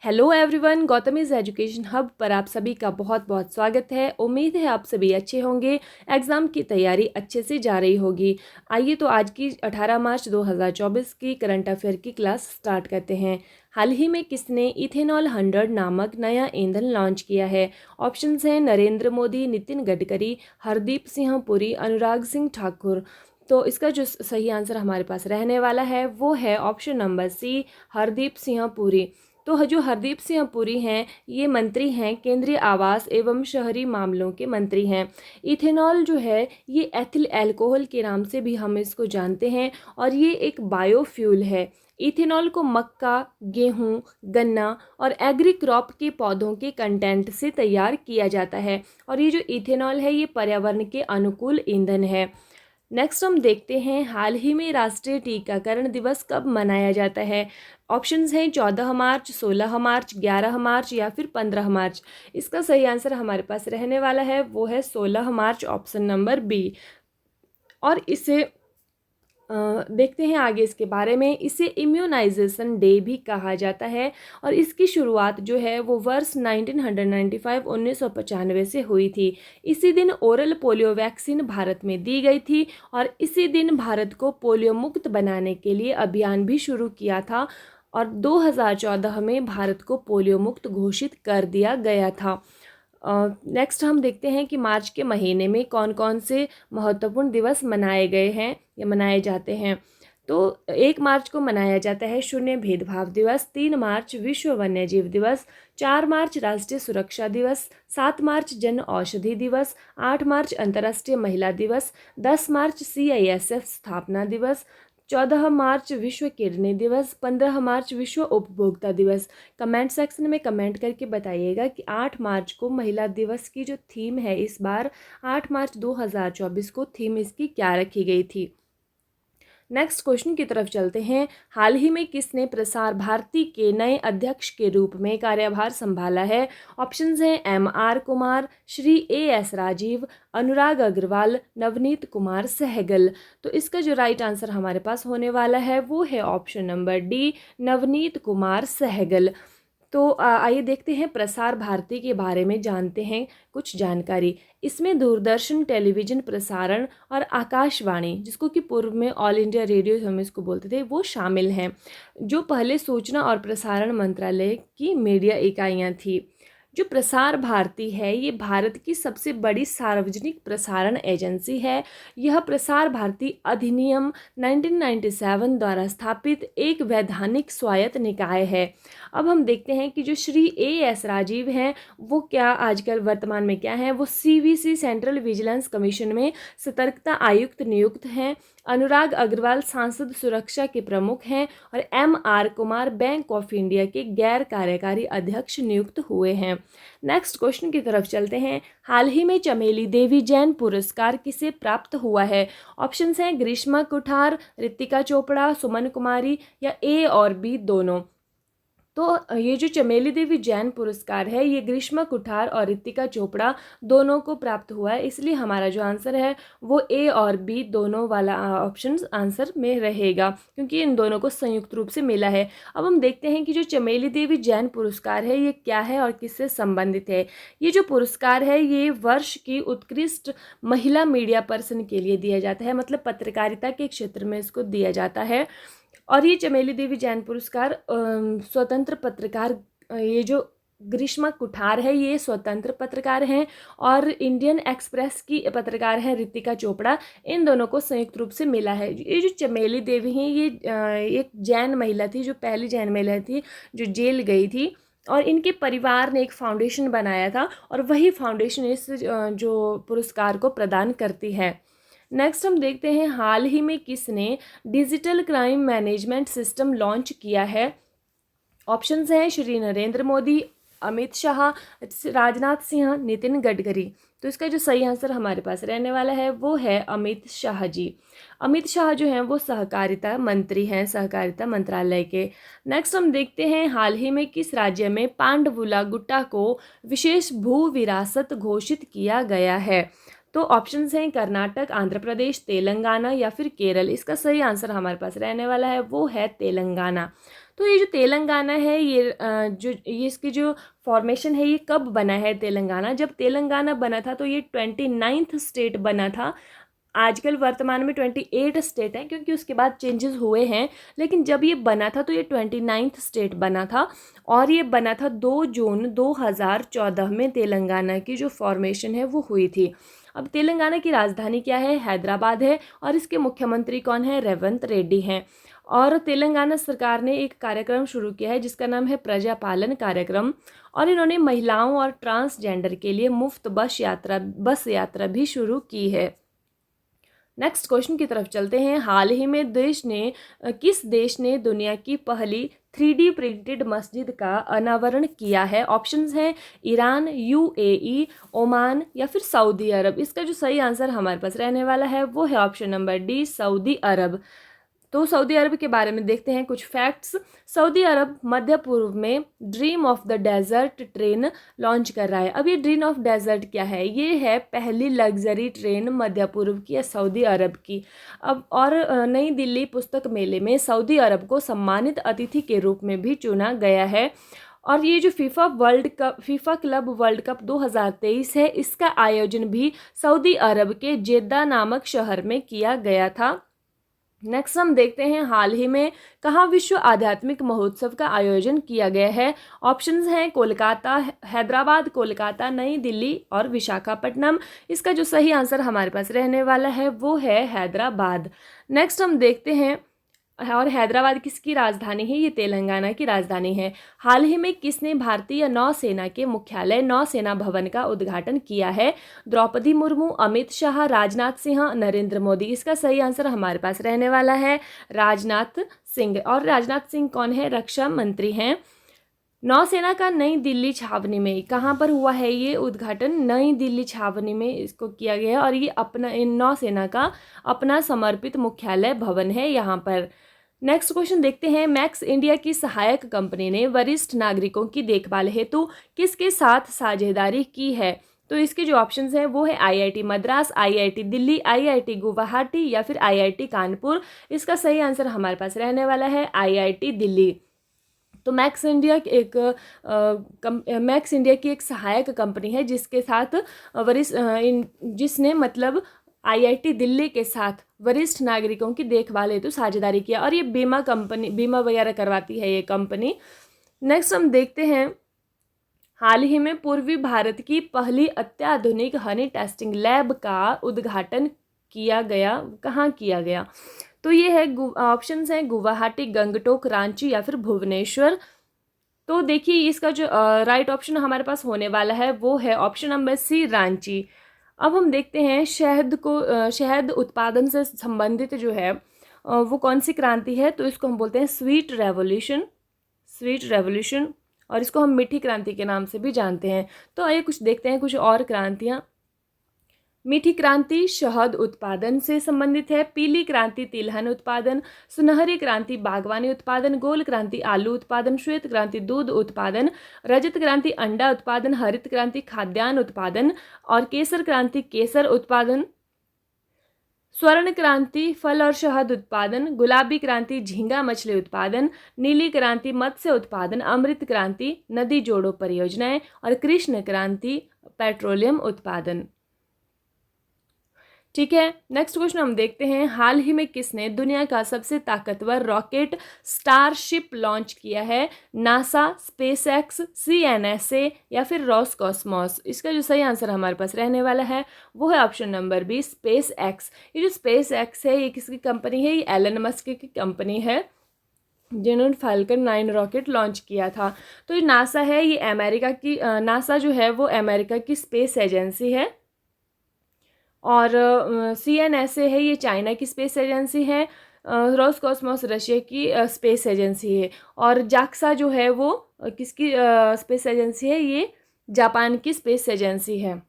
Hello everyone, गौतमीज education hub पर आप सभी का बहुत बहुत स्वागत है। उम्मीद है आप सभी अच्छे होंगे। एग्ज़ाम की तैयारी अच्छे से जा रही होगी। आइए तो आज की 18 मार्च 2024 की करंट अफेयर की क्लास स्टार्ट करते हैं। हाल ही में किसने इथेनॉल 100 नामक नया ईंधन लॉन्च किया है? ऑप्शंस हैं नरेंद्र मोदी, नितिन गडकरी, हरदीप सिंह पुरी, अनुराग सिंह ठाकुर। तो इसका जो सही आंसर हमारे पास रहने वाला है वो है option number C, Hardeep Singh Puri. तो जो हरदीप सिंह पुरी हैं ये मंत्री हैं, केंद्रीय आवास एवं शहरी मामलों के मंत्री हैं। इथेनॉल जो है ये एथिल अल्कोहल के नाम से भी हम इसको जानते हैं और ये एक बायोफ्यूल है। इथेनॉल को मक्का, गेहूं, गन्ना और एग्री क्रॉप के पौधों के कंटेंट से तैयार किया जाता है और ये जो इथेनॉल है ये पर्यावरण के अनुकूल ईंधन है। नेक्स्ट हम देखते हैं हाल ही में राष्ट्रीय टीकाकरण दिवस कब मनाया जाता है। ऑप्शंस हैं 14 मार्च, 16 मार्च, 11 मार्च या फिर 15 मार्च। इसका सही आंसर हमारे पास रहने वाला है वो है 16 मार्च, ऑप्शन नंबर बी। और इसे देखते हैं आगे इसके बारे में। इसे इम्यूनाइजेशन डे भी कहा जाता है और इसकी शुरुआत जो है वो वर्ष 1995 से हुई थी। इसी दिन ओरल पोलियो वैक्सीन भारत में दी गई थी और इसी दिन भारत को पोलियो मुक्त बनाने के लिए अभियान भी शुरू किया था और 2014 में भारत को पोलियो मुक्त घोषित कर दिया गया था। नेक्स्ट हम देखते हैं कि मार्च के महीने में कौन कौन से महत्वपूर्ण दिवस मनाए गए हैं या मनाए जाते हैं। तो 1 मार्च को मनाया जाता है शून्य भेदभाव दिवस, 3 मार्च विश्व वन्यजीव दिवस, 4 मार्च राष्ट्रीय सुरक्षा दिवस, 7 मार्च जन औषधि दिवस, 8 मार्च अंतर्राष्ट्रीय महिला दिवस, 10 मार्च CISF स्थापना दिवस, 14 मार्च विश्व किडनी दिवस, 15 मार्च विश्व उपभोक्ता दिवस। कमेंट सेक्शन में कमेंट करके बताइएगा कि 8 मार्च को महिला दिवस की जो थीम है इस बार 8 मार्च 2024 को थीम इसकी क्या रखी गई थी। नेक्स्ट क्वेश्चन की तरफ चलते हैं। हाल ही में किसने प्रसार भारती के नए अध्यक्ष के रूप में कार्यभार संभाला है? ऑप्शंस हैं MR कुमार, श्री AS राजीव, अनुराग अग्रवाल, नवनीत कुमार सहगल। तो इसका जो राइट आंसर हमारे पास होने वाला है वो है option number D, Navneet Kumar Sehgal. तो आइए देखते हैं प्रसार भारती के बारे में जानते हैं कुछ जानकारी। इसमें दूरदर्शन टेलीविज़न प्रसारण और आकाशवाणी, जिसको कि पूर्व में ऑल इंडिया रेडियो हम इसको बोलते थे, वो शामिल हैं, जो पहले सूचना और प्रसारण मंत्रालय की मीडिया इकाइयाँ थी। जो प्रसार भारती है ये भारत की सबसे बड़ी सार्वजनिक प्रसारण एजेंसी है। यह प्रसार भारती अधिनियम 1997 द्वारा स्थापित एक वैधानिक स्वायत्त निकाय है। अब हम देखते हैं कि जो श्री AS राजीव हैं वो क्या आजकल वर्तमान में क्या हैं, वो CVC सेंट्रल विजिलेंस कमीशन में सतर्कता आयुक्त नियुक्त हैं। अनुराग अग्रवाल सांसद सुरक्षा के प्रमुख हैं और MR Kumar bank of India के गैर कार्यकारी अध्यक्ष नियुक्त हुए हैं। नेक्स्ट क्वेश्चन की तरफ चलते हैं। हाल ही में चमेली देवी जैन पुरस्कार किसे प्राप्त हुआ है? ऑप्शंस हैं ग्रीष्मा कुठार, रितिका चोपड़ा, सुमन कुमारी या A और B दोनों। तो ये जो चमेली देवी जैन पुरस्कार है ये ग्रीष्मा कुठार और रितिका चोपड़ा दोनों को प्राप्त हुआ है, इसलिए हमारा जो आंसर है वो A और B दोनों वाला ऑप्शन आंसर में रहेगा, क्योंकि इन दोनों को संयुक्त रूप से मिला है। अब हम देखते हैं कि जो चमेली देवी जैन पुरस्कार है ये क्या है और किससे संबंधित है। ये जो पुरस्कार है ये वर्ष की उत्कृष्ट महिला मीडिया पर्सन के लिए दिया जाता है, मतलब पत्रकारिता के क्षेत्र में इसको दिया जाता है। और ये चमेली देवी जैन पुरस्कार स्वतंत्र पत्रकार, ये जो ग्रीष्मा कुठार है ये स्वतंत्र पत्रकार हैं और इंडियन एक्सप्रेस की पत्रकार हैं रितिका चोपड़ा, इन दोनों को संयुक्त रूप से मिला है। ये जो चमेली देवी हैं ये एक जैन महिला थी, जो पहली जैन महिला थी जो जेल गई थी और इनके परिवार ने एक फाउंडेशन बनाया था और वही फाउंडेशन इस जो पुरस्कार को प्रदान करती है। नेक्स्ट हम देखते हैं हाल ही में किसने digital crime management system launch किया है? ऑप्शंस हैं श्री नरेंद्र मोदी, अमित शाह, राजनाथ सिंह, नितिन गडकरी। तो इसका जो सही आंसर हमारे पास रहने वाला है वो है अमित शाह जी। अमित शाह जो हैं वो सहकारिता मंत्री हैं, सहकारिता मंत्रालय के। नेक्स्ट हम देखते हैं हाल ही में किस राज्य में पांडवुला गुट्टा को विशेष भू विरासत घोषित किया गया है? तो ऑप्शंस हैं कर्नाटक, आंध्र प्रदेश, तेलंगाना या फिर केरल। इसका सही आंसर हमारे पास रहने वाला है वो है तेलंगाना। तो ये जो तेलंगाना है ये इसकी जो फॉर्मेशन है ये कब बना है तेलंगाना? जब तेलंगाना बना था तो ये 29th स्टेट बना था। आजकल वर्तमान में 28 स्टेट हैं क्योंकि उसके बाद चेंजेस हुए हैं, लेकिन जब ये बना था तो ये 29th स्टेट बना था और ये बना था 2 जून 2014 में। तेलंगाना की जो फॉर्मेशन है वो हुई थी। अब तेलंगाना की राजधानी क्या है? हैदराबाद है और इसके मुख्यमंत्री कौन है? रेवंत रेड्डी हैं। और तेलंगाना सरकार ने एक कार्यक्रम शुरू किया है जिसका नाम है प्रजापालन कार्यक्रम, और इन्होंने महिलाओं और ट्रांसजेंडर के लिए मुफ्त बस यात्रा भी शुरू की है। नेक्स्ट क्वेश्चन की तरफ चलते हैं। हाल ही में किस देश ने दुनिया की पहली 3D प्रिंटेड मस्जिद का अनावरण किया है? ऑप्शंस हैं ईरान, यूएई, ओमान या फिर सऊदी अरब। इसका जो सही आंसर हमारे पास रहने वाला है वो है ऑप्शन नंबर डी, सऊदी अरब। तो सऊदी अरब के बारे में देखते हैं कुछ फैक्ट्स। सऊदी अरब मध्य पूर्व में dream of the desert train launch कर रहा है। अब ये ड्रीम ऑफ डेजर्ट क्या है? ये है पहली लग्जरी ट्रेन मध्य पूर्व की या सऊदी अरब की। अब और नई दिल्ली पुस्तक मेले में सऊदी अरब को सम्मानित अतिथि के रूप में भी चुना गया है। और ये जो फीफा क्लब वर्ल्ड कप 2023 है, इसका आयोजन भी सऊदी अरब के जेद्दा नामक शहर में किया गया था। नेक्स्ट हम देखते हैं हाल ही में कहाँ विश्व आध्यात्मिक महोत्सव का आयोजन किया गया है। ऑप्शंस हैं कोलकाता, हैदराबाद, कोलकाता, नई दिल्ली और विशाखापट्टनम। इसका जो सही आंसर हमारे पास रहने वाला है वो है हैदराबाद। नेक्स्ट हम देखते हैं, और हैदराबाद किसकी राजधानी है? ये तेलंगाना की राजधानी है। हाल ही में किसने भारतीय नौसेना के मुख्यालय नौसेना भवन का उद्घाटन किया है? द्रौपदी मुर्मू, अमित शाह, राजनाथ सिंह, नरेंद्र मोदी। इसका सही आंसर हमारे पास रहने वाला है राजनाथ सिंह। और राजनाथ सिंह कौन है? रक्षा मंत्री हैं। नौसेना का नई दिल्ली छावनी में कहाँ पर हुआ है ये उद्घाटन? नई दिल्ली छावनी में इसको किया गया है और ये नौसेना का अपना समर्पित मुख्यालय भवन है यहाँ पर। नेक्स्ट क्वेश्चन देखते हैं। मैक्स इंडिया की सहायक कंपनी ने वरिष्ठ नागरिकों की देखभाल हेतु किसके साथ साझेदारी की है? तो इसके जो ऑप्शंस हैं वो है IIT Madras, IIT Delhi, IIT Guwahati या फिर आईआईटी कानपुर। इसका सही आंसर हमारे पास रहने वाला है आईआईटी दिल्ली। तो मैक्स इंडिया की एक सहायक कंपनी है जिसके साथ जिसने मतलब आईआईटी दिल्ली के साथ वरिष्ठ नागरिकों की देखभाल हेतु साझेदारी किया, और ये बीमा वगैरह करवाती है ये कंपनी। नेक्स्ट हम देखते हैं, हाल ही में पूर्वी भारत की पहली अत्याधुनिक हनी टेस्टिंग लैब का उद्घाटन किया गया। कहाँ किया गया? तो ये है ऑप्शंस हैं गुवाहाटी, गंगटोक, रांची या फिर भुवनेश्वर। तो देखिए इसका जो राइट ऑप्शन हमारे पास होने वाला है वो है ऑप्शन नंबर सी, रांची। अब हम देखते हैं शहद उत्पादन से संबंधित जो है वो कौन सी क्रांति है? तो इसको हम बोलते हैं स्वीट रेवोल्यूशन, और इसको हम मीठी क्रांति के नाम से भी जानते हैं। तो आइए कुछ देखते हैं कुछ और क्रांतियाँ। मीठी क्रांति शहद उत्पादन से संबंधित है, पीली क्रांति तिलहन उत्पादन, सुनहरी क्रांति बागवानी उत्पादन, गोल क्रांति आलू उत्पादन, श्वेत क्रांति दूध उत्पादन, रजत क्रांति अंडा उत्पादन, हरित क्रांति खाद्यान्न उत्पादन और केसर क्रांति केसर उत्पादन, स्वर्ण क्रांति फल और शहद उत्पादन, गुलाबी क्रांति झींगा मछली उत्पादन, नीली क्रांति मत्स्य उत्पादन, अमृत क्रांति नदी जोड़ो परियोजनाएं और कृष्ण क्रांति पेट्रोलियम उत्पादन। ठीक है, नेक्स्ट क्वेश्चन हम देखते हैं। हाल ही में किसने दुनिया का सबसे ताकतवर रॉकेट स्टारशिप लॉन्च किया है? नासा, स्पेसएक्स, सीएनएसए या फिर रॉसकॉस्मॉस। इसका जो सही आंसर हमारे पास रहने वाला है वो है ऑप्शन नंबर बी, स्पेसएक्स। ये जो स्पेसएक्स है ये किसकी कंपनी है? ये एलन मस्क की कंपनी है जिन्होंने फाल्कन 9 रॉकेट लॉन्च किया था। तो ये नासा है, ये अमेरिका की नासा जो है वो अमेरिका की स्पेस एजेंसी है, और सीएनएसए है ये चाइना की स्पेस एजेंसी है, रोसकॉस्मोस रशिया की स्पेस एजेंसी है, और जाक्सा जो है वो किसकी स्पेस एजेंसी है? ये जापान की स्पेस एजेंसी है।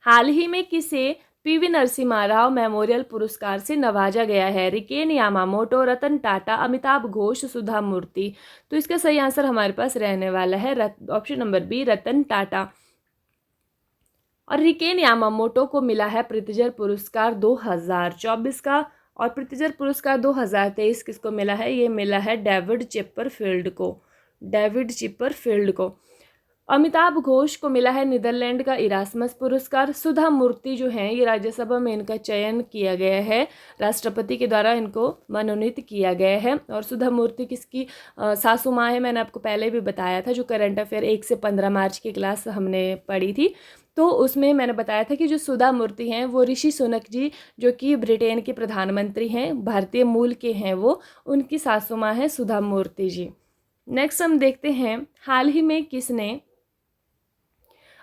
हाल ही में किसे पीवी नरसिम्हा राव मेमोरियल पुरस्कार से नवाजा गया है? रिकेन यामामोटो, रतन टाटा, अमिताभ घोष, सुधा मूर्ति। तो इसका सही आंसर हमारे पास रहने वाला है option number B, Ratan Tata. और रिकेन यामामोटो को मिला है प्रित्जर पुरस्कार 2024 का, और प्रित्जर पुरस्कार 2023 किसको मिला है? ये मिला है डेविड चिपरफील्ड को, डेविड चिपरफील्ड को। अमिताभ घोष को मिला है नीदरलैंड का इरास्मस पुरस्कार। सुधा मूर्ति जो हैं ये राज्यसभा में इनका चयन किया गया है, राष्ट्रपति के द्वारा इनको मनोनीत किया गया है। और सुधा मूर्ति किसकी सासू माँ है, मैंने आपको पहले भी बताया था, जो करंट अफेयर 1 से 15 मार्च की क्लास हमने पढ़ी थी, तो उसमें मैंने बताया था कि जो सुधा मूर्ति हैं वो ऋषि सुनक जी, जो कि ब्रिटेन के प्रधानमंत्री हैं, भारतीय मूल के हैं, वो उनकी सासू माँ है सुधा मूर्ति जी। नेक्स्ट हम देखते हैं, हाल ही में किसने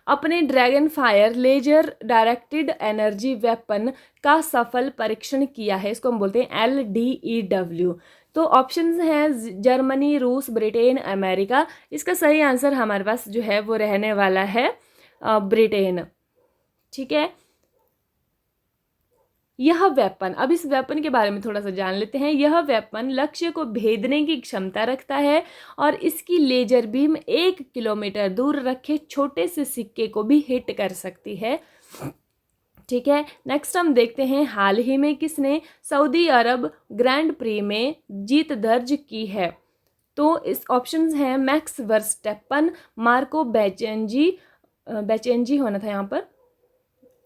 अपने dragon fire laser directed energy weapon का सफल परीक्षण किया है? इसको हम बोलते हैं LDEW। तो ऑप्शंस हैं जर्मनी, रूस, ब्रिटेन, अमेरिका। इसका सही आंसर हमारे पास जो है वो रहने वाला है ब्रिटेन। ठीक है, यह वेपन, अब इस वेपन के बारे में थोड़ा सा जान लेते हैं। यह वेपन लक्ष्य को भेदने की क्षमता रखता है और इसकी लेजर बीम 1 किलोमीटर दूर रखे छोटे से सिक्के को भी हिट कर सकती है। ठीक है, नेक्स्ट हम देखते हैं, हाल ही में किसने सऊदी अरब ग्रैंड प्री में जीत दर्ज की है? तो इस ऑप्शंस हैं मैक्स वर्स्टेपन, मार्को बेचेंजी होना था यहाँ पर,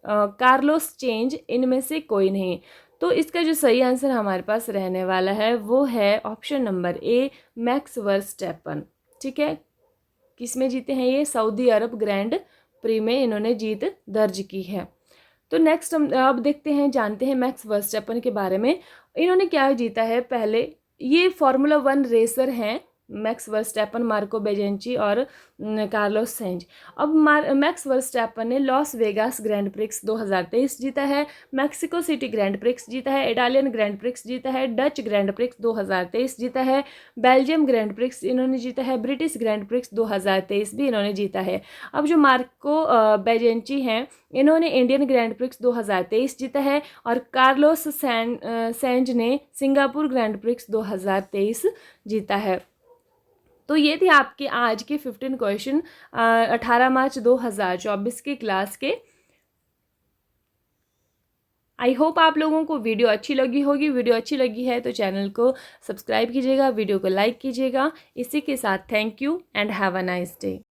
कार्लोस चेंज, इनमें से कोई नहीं। तो इसका जो सही आंसर हमारे पास रहने वाला है वो है option number A, max Verstappen. ठीक है, किस में जीते हैं ये? सऊदी अरब ग्रैंड प्री में इन्होंने जीत दर्ज की है। तो नेक्स्ट हम अब देखते हैं, जानते हैं मैक्स वर्स्टेपन के बारे में। इन्होंने क्या जीता है? पहले ये फार्मूला 1 रेसर हैं, मैक्स वर्स्टेपन, मार्को बेजेंची और कार्लोस सेंज। अब मैक्स वर्स्टेपन ने लॉस वेगास ग्रैंड प्रिक्स 2023 जीता है, मैक्सिको सिटी ग्रैंड प्रिक्स जीता है, इटालियन ग्रैंड प्रिक्स जीता है, डच ग्रैंड प्रिक्स 2023 जीता है, बेल्जियम ग्रैंड प्रिक्स इन्होंने जीता है, ब्रिटिश ग्रैंड प्रिक्स 2023 भी इन्होंने जीता है। अब जो मार्को बेजेंची हैं इन्होंने इंडियन ग्रैंड प्रिक्स 2023 जीता है और कार्लोस सेंज ने सिंगापुर ग्रैंड प्रिक्स 2023 जीता है। तो ये थे आपके आज के 15 क्वेश्चन 18 मार्च 2024 की क्लास के। आई होप आप लोगों को वीडियो अच्छी लगी होगी। वीडियो अच्छी लगी है तो चैनल को सब्सक्राइब कीजिएगा, वीडियो को लाइक कीजिएगा। इसी के साथ thank you and have a nice day.